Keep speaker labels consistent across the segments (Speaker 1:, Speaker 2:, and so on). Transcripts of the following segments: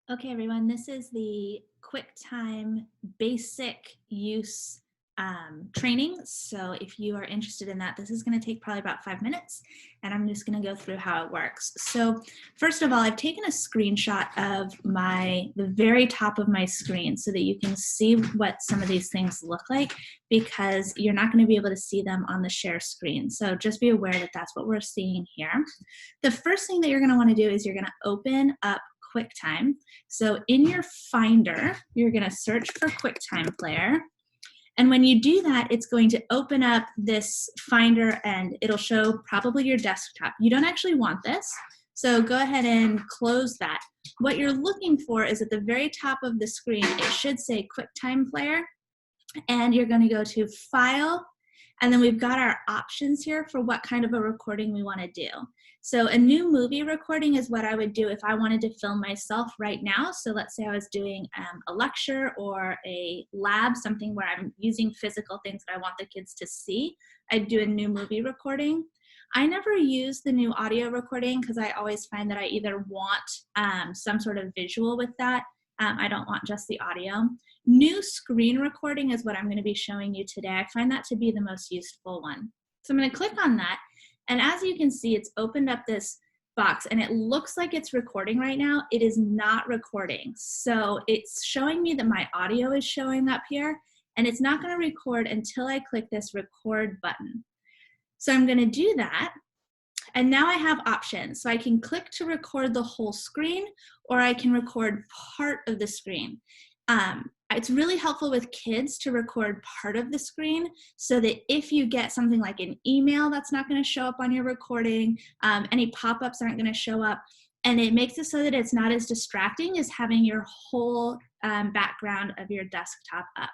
Speaker 1: Okay, everyone, this is the Quicktime basic use training. So if you are interested in that, this is going to take probably about 5 minutes, and I'm just going to go through how it works. So first of all, I've taken a screenshot of the very top of my screen so that you can see what some of these things look like, because you're not going to be able to see them on the share screen. So just be aware that that's what we're seeing here. The first thing that you're going to want to do is you're going to open up QuickTime. So in your Finder, you're going to search for QuickTime Player. And when you do that, it's going to open up this Finder and it'll show probably your desktop. You don't actually want this, so go ahead and close that. What you're looking for is at the very top of the screen, it should say QuickTime Player, and you're going to go to File, and then we've got our options here for what kind of a recording we want to do. So a new movie recording is what I would do if I wanted to film myself right now. So let's say I was doing a lecture or a lab, something where I'm using physical things that I want the kids to see. I'd do a new movie recording. I never use the new audio recording because I always find that I either want some sort of visual with that. I don't want just the audio. New screen recording is what I'm going to be showing you today. I find that to be the most useful one. So I'm going to click on that. And as you can see, it's opened up this box and it looks like it's recording right now. It is not recording. So it's showing me that my audio is showing up here, and it's not going to record until I click this record button. So I'm going to do that. And now I have options. So I can click to record the whole screen, or I can record part of the screen. It's really helpful with kids to record part of the screen so that if you get something like an email, that's not going to show up on your recording, any pop-ups aren't going to show up, and it makes it so that it's not as distracting as having your whole background of your desktop up.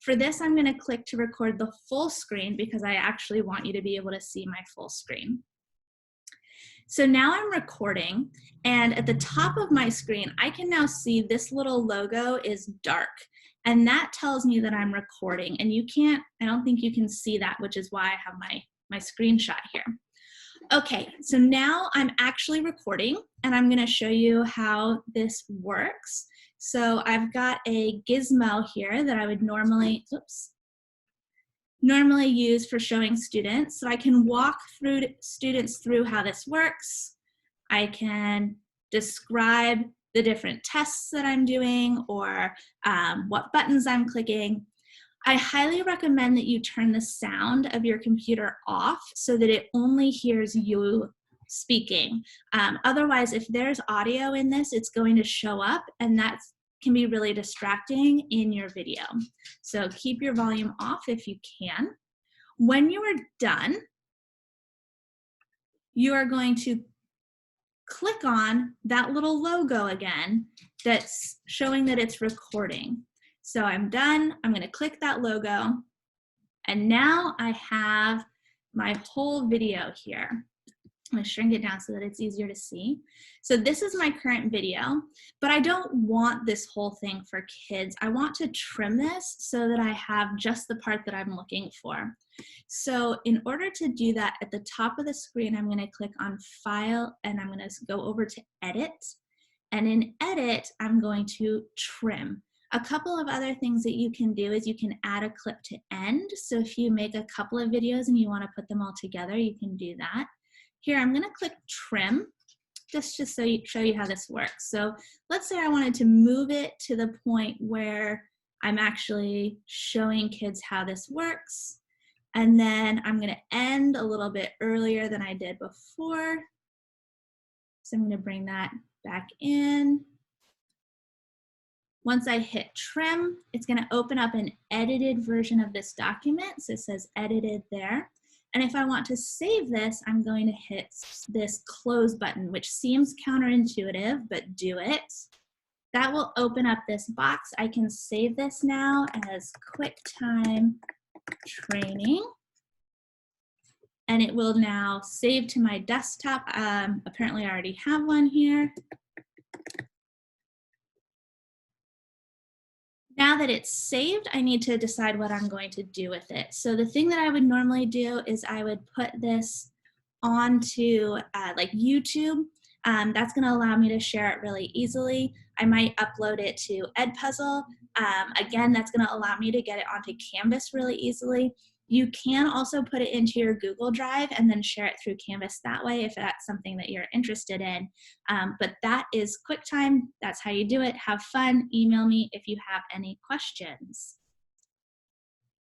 Speaker 1: For this, I'm going to click to record the full screen because I actually want you to be able to see my full screen. So now I'm recording, and at the top of my screen, I can now see this little logo is dark, and that tells me that I'm recording, and I don't think you can see that, which is why I have my screenshot here. Okay, so now I'm actually recording, and I'm gonna show you how this works. So I've got a gizmo here that I would normally use for showing students. So I can walk students through how this works. I can describe the different tests that I'm doing or what buttons I'm clicking. I highly recommend that you turn the sound of your computer off so that it only hears you speaking. Otherwise, if there's audio in this, it's going to show up, and that can be really distracting in your video. So keep your volume off if you can. When you are done, you are going to click on that little logo again that's showing that it's recording. So I'm done. I'm going to click that logo, and now I have my whole video here. I'm going to shrink it down so that it's easier to see. So this is my current video, but I don't want this whole thing for kids. I want to trim this so that I have just the part that I'm looking for. So in order to do that, at the top of the screen, I'm going to click on File, and I'm going to go over to Edit. And in Edit, I'm going to trim. A couple of other things that you can do is you can add a clip to end. So if you make a couple of videos and you want to put them all together, you can do that. Here, I'm going to click Trim, just to show you how this works. So let's say I wanted to move it to the point where I'm actually showing kids how this works. And then I'm going to end a little bit earlier than I did before. So I'm going to bring that back in. Once I hit trim, it's going to open up an edited version of this document. So it says edited there. And if I want to save this, I'm going to hit this close button, which seems counterintuitive, but do it. That will open up this box. I can save this now as QuickTime Training. And it will now save to my desktop. Apparently I already have one here. Now that it's saved, I need to decide what I'm going to do with it. So the thing that I would normally do is I would put this onto like YouTube. That's going to allow me to share it really easily. I might upload it to Edpuzzle. Again, that's going to allow me to get it onto Canvas really easily. You can also put it into your Google Drive and then share it through Canvas that way if that's something that you're interested in. But that is QuickTime. That's how you do it. Have fun. Email me if you have any questions.